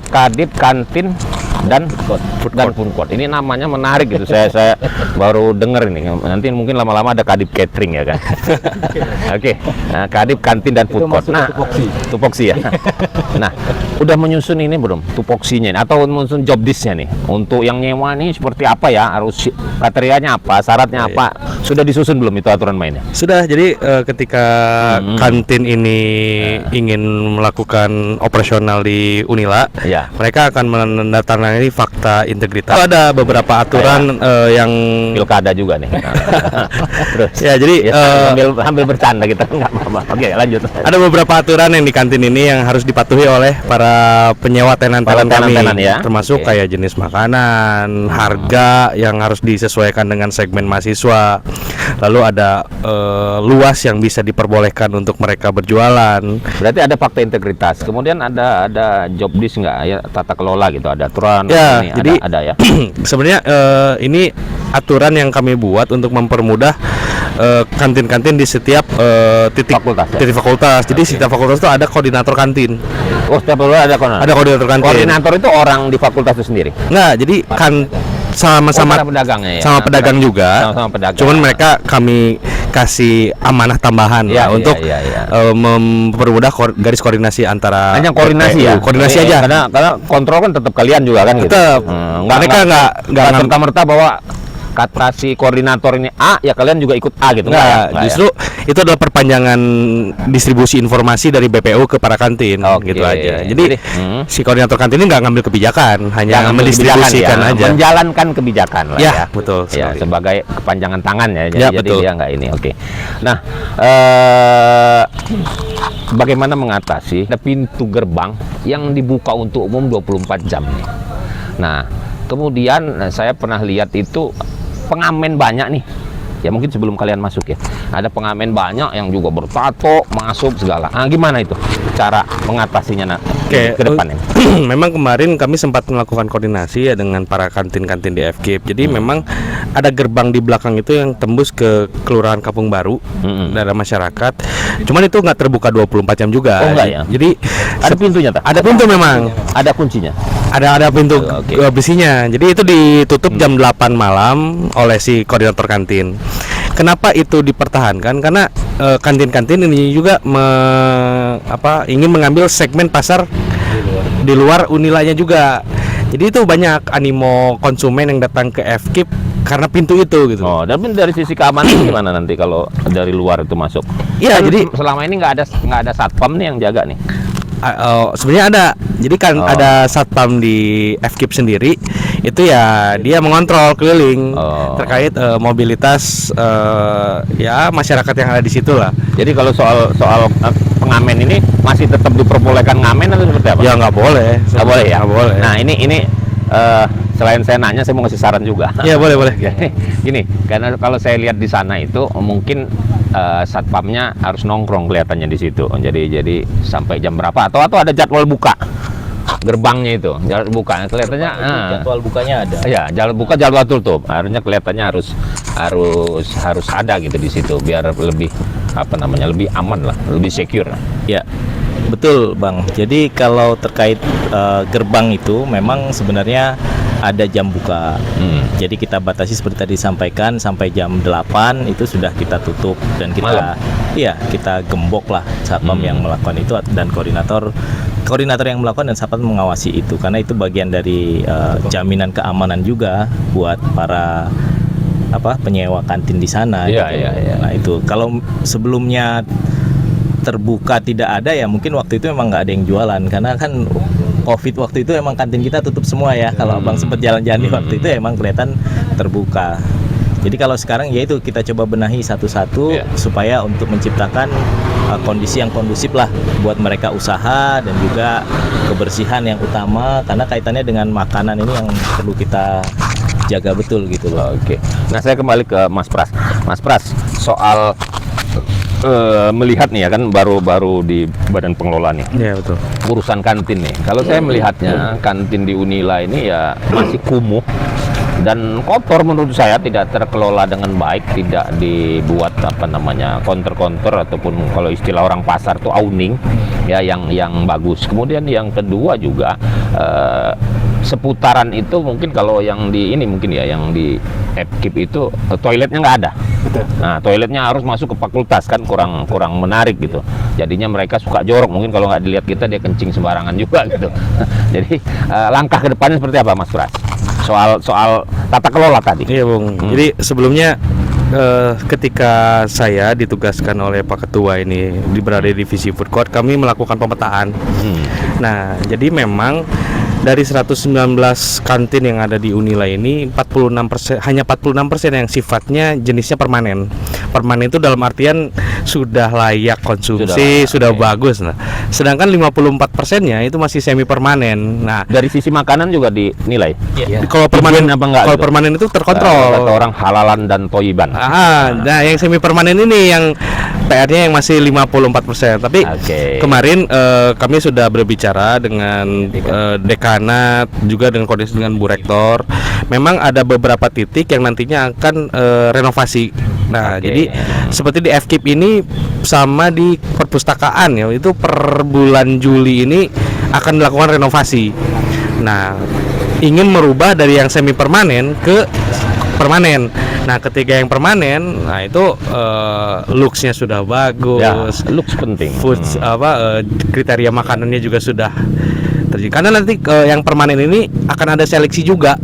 Kadip, kantin, dan food court. Ini namanya menarik gitu. Saya baru dengar ini. Nanti mungkin lama-lama ada kadip catering ya kan. Oke. Nah, kadip, kantin, dan food court. Nah, tupoksi ya. Nah, udah menyusun ini belum tupoksinya ini, atau menyusun job disk-nya nih untuk yang nyewa nih seperti apa ya, harus kriterianya apa, syaratnya apa, sudah disusun belum itu aturan mainnya? Sudah. Jadi ketika kantin ini ingin melakukan operasional di Unila, Ya. mereka akan menandatangani fakta integritas. Ada beberapa aturan yang Pilkada juga nih. Terus ya, jadi sambil bercanda kita, nggak apa-apa. Oke, lanjut. ada beberapa aturan yang di kantin ini yang harus dipatuhi oleh para penyewa tenan-tenan kami, ya? termasuk kayak jenis makanan, harga yang harus disesuaikan dengan segmen mahasiswa. Lalu ada luas yang bisa diperbolehkan untuk mereka berjualan. Berarti ada fakta integritas. Kemudian ada job disk nggak ya, tata kelola gitu, ada aturan. Ya, ini jadi ada ya. sebenarnya ini aturan yang kami buat untuk mempermudah kantin-kantin di setiap titik Fakultas, ya? titik fakultas. Jadi setiap fakultas itu ada koordinator kantin. Oh, setiap ada koordinator. Ada koordinator kantin. Koordinator itu orang di fakultas itu sendiri. Enggak, jadi kan sama-sama para pedagangnya ya. sama pedagang juga. Sama-sama pedagang. Cuman mereka kami kasih amanah tambahan Ya, lah untuk ya. mempermudah garis koordinasi antara Hanya koordinasi PPU. ya. Koordinasi aja. Karena kontrol kan tetap kalian juga kan gitu. Tetap. Mereka nggak serta-merta bahwa kata si koordinator ini A, ya kalian juga ikut A gitu. Nggak, justru itu adalah perpanjangan distribusi informasi dari BPU ke para kantin. Oke. Gitu aja. Jadi si koordinator kantin ini nggak ngambil kebijakan, hanya ngambil mendistribusikan kebijakan, aja. menjalankan kebijakan lah Ya, ya. betul Ya, sekali. sebagai kepanjangan tangan ya. Jadi, Ya, jadi betul. dia nggak ini. Oke. Nah, bagaimana mengatasi ada pintu gerbang yang dibuka untuk umum 24 jam nih. Nah, kemudian saya pernah lihat itu pengamen banyak nih. Ya mungkin sebelum kalian masuk ya, ada pengamen banyak yang juga bertato masuk segala. Nah, gimana itu cara mengatasinya Oke, ke depan ini? Memang kemarin kami sempat melakukan koordinasi ya dengan para kantin-kantin di FKIP. Jadi memang ada gerbang di belakang itu yang tembus ke Kelurahan Kampung Baru dari masyarakat. Cuman itu nggak terbuka 24 jam juga. Oh, enggak ya? Jadi Ada pintunya tak? ada pintu memang. Ada kuncinya. Ada pintu Oke. besinya. Jadi itu ditutup jam 8 malam oleh si koordinator kantin. Kenapa itu dipertahankan? Karena kantin-kantin ini juga ingin mengambil segmen pasar di luar Unilanya juga. Jadi itu banyak animo konsumen yang datang ke FKIP karena pintu itu gitu. Oh, tapi dari sisi keamanan gimana nanti kalau dari luar itu masuk? Iya, Kan jadi selama ini nggak ada satpam nih yang jaga nih. sebenarnya ada. Jadi kan ada satpam di FKIP sendiri. Itu ya dia mengontrol keliling terkait mobilitas ya masyarakat yang ada di situ lah. Jadi kalau soal pengamen ini masih tetap diperbolehkan ngamen atau seperti apa? Ya nggak boleh. Nggak boleh ya. Nggak boleh. Nah ini selain saya nanya, saya mau ngasih saran juga. Ya boleh. Gini, karena kalau saya lihat di sana itu mungkin satpamnya harus nongkrong kelihatannya di situ. Jadi sampai jam berapa? Atau ada jadwal buka gerbangnya itu, jadwal buka kelihatannya. Jadwal bukanya ada. Ya, jadwal buka, jadwal tutup. Harusnya kelihatannya harus ada gitu di situ biar lebih lebih aman lah, lebih secure. Ya, betul Bang. Jadi kalau terkait gerbang itu memang sebenarnya ada jam buka. Jadi kita batasi seperti tadi disampaikan sampai jam 8 itu sudah kita tutup dan kita kita gembok lah satpam yang melakukan itu dan koordinator yang melakukan dan satpam mengawasi itu karena itu bagian dari jaminan keamanan juga buat para penyewa kantin di sana. Iya. Nah itu kalau sebelumnya terbuka tidak ada ya mungkin waktu itu memang nggak ada yang jualan karena kan COVID waktu itu emang kantin kita tutup semua ya. Kalau Abang sempat jalan-jalan di waktu itu emang kelihatan terbuka. Jadi kalau sekarang ya itu kita coba benahi satu-satu supaya untuk menciptakan kondisi yang kondusif lah buat mereka usaha dan juga kebersihan yang utama karena kaitannya dengan makanan ini yang perlu kita jaga betul gitu loh. Oke. Nah, saya kembali ke Mas Pras. Mas Pras, soal melihat nih ya kan baru di Badan Pengelola nih. Iya betul. Urusan kantin nih. Kalau saya melihatnya kantin di Unila ini ya masih kumuh, dan kotor menurut saya, tidak terkelola dengan baik, tidak dibuat counter ataupun kalau istilah orang pasar tuh awning ya, yang bagus. Kemudian yang kedua juga seputaran itu mungkin kalau yang di ini mungkin ya, yang di Upkeep itu toiletnya nggak ada. Nah, toiletnya harus masuk ke fakultas, kan kurang menarik gitu. Jadinya mereka suka jorok, mungkin kalau nggak dilihat kita dia kencing sembarangan juga gitu. Jadi langkah ke depannya seperti apa, Mas Pras? Soal tata kelola tadi. Iya, Bung. Jadi sebelumnya ketika saya ditugaskan oleh Pak Ketua ini berada di divisi food court, kami melakukan pemetaan. Nah, jadi memang dari 119 kantin yang ada di Unila ini 46%, hanya 46% yang sifatnya jenisnya permanen. Permanen itu dalam artian sudah layak konsumsi, sudah bagus. Nah, sedangkan 54%-nya itu masih semi permanen. Nah, dari sisi makanan juga dinilai. kalau permanen apa enggak? kalau Gitu? permanen itu terkontrol. Kata orang halalan dan toyiban. Nah yang semi permanen ini yang PR-nya yang masih 54%. Tapi kemarin kami sudah berbicara dengan dekanat, juga dengan koordinasi dengan Bu Rektor. Memang ada beberapa titik yang nantinya akan renovasi. Nah, jadi seperti di FKIP ini sama di perpustakaan ya, itu per bulan Juli ini akan dilakukan renovasi. Nah, ingin merubah dari yang semi permanen ke permanen. Nah, ketika yang permanen, nah itu looks-nya sudah bagus. Ya, looks penting. Foods kriteria makanannya juga sudah terjadi. Karena nanti yang permanen ini akan ada seleksi juga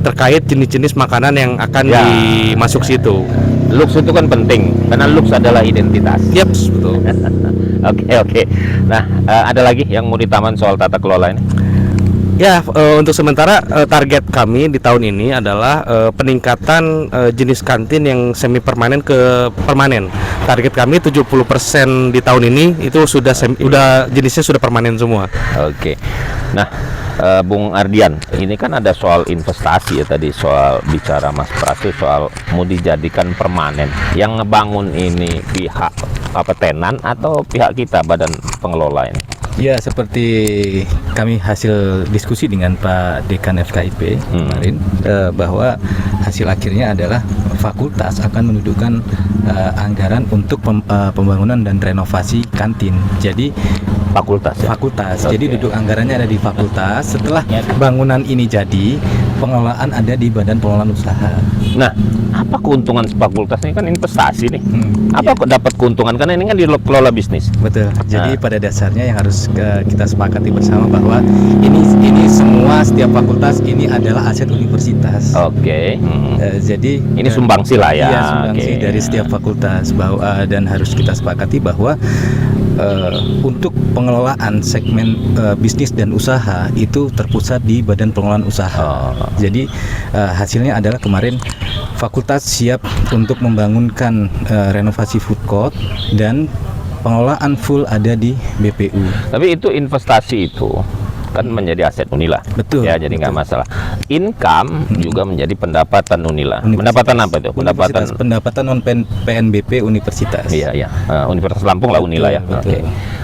terkait jenis-jenis makanan yang akan dimasuk situ. Looks itu kan penting, karena looks adalah identitas. Yep, betul. Oke. Nah, ada lagi yang mau ditaman soal tata kelola ini? Ya, untuk sementara target kami di tahun ini adalah peningkatan jenis kantin yang semi permanen ke permanen. Target kami 70% di tahun ini itu sudah jenisnya sudah permanen semua. Oke. Nah, Bung Ardian, ini kan ada soal investasi ya tadi, soal bicara Mas Pras itu soal mau dijadikan permanen. Yang ngebangun ini pihak tenan atau pihak kita, badan pengelola ini? Ya, seperti kami hasil diskusi dengan Pak Dekan FKIP kemarin, bahwa hasil akhirnya adalah fakultas akan mendudukan anggaran untuk pembangunan dan renovasi kantin. Jadi fakultas. Jadi duduk anggarannya ada di fakultas. Setelah bangunan ini jadi, pengelolaan ada di Badan Pengelolaan Usaha. Nah, apa keuntungan fakultas ini? Kan investasi nih. Apa kok dapat keuntungan? Karena ini kan dikelola bisnis. Betul. Jadi pada dasarnya yang harus kita sepakati bersama bahwa ini semua, setiap fakultas ini adalah aset universitas. Oke. Jadi ini sumbangsi lah ya. Iya, sumbangsi dari setiap fakultas, bahwa dan harus kita sepakati bahwa untuk pengelolaan segmen bisnis dan usaha itu terpusat di Badan Pengelolaan Usaha. Jadi hasilnya adalah kemarin fakultas siap untuk membangunkan renovasi food court dan pengelolaan full ada di BPU. Tapi itu investasi itu kan menjadi aset Unila. Betul. Ya, jadi nggak masalah. Income juga menjadi pendapatan Unila. Pendapatan apa itu? Pendapatan non PNBP universitas. Iya. Universitas Lampung lah Unila ya. Betul. Oke.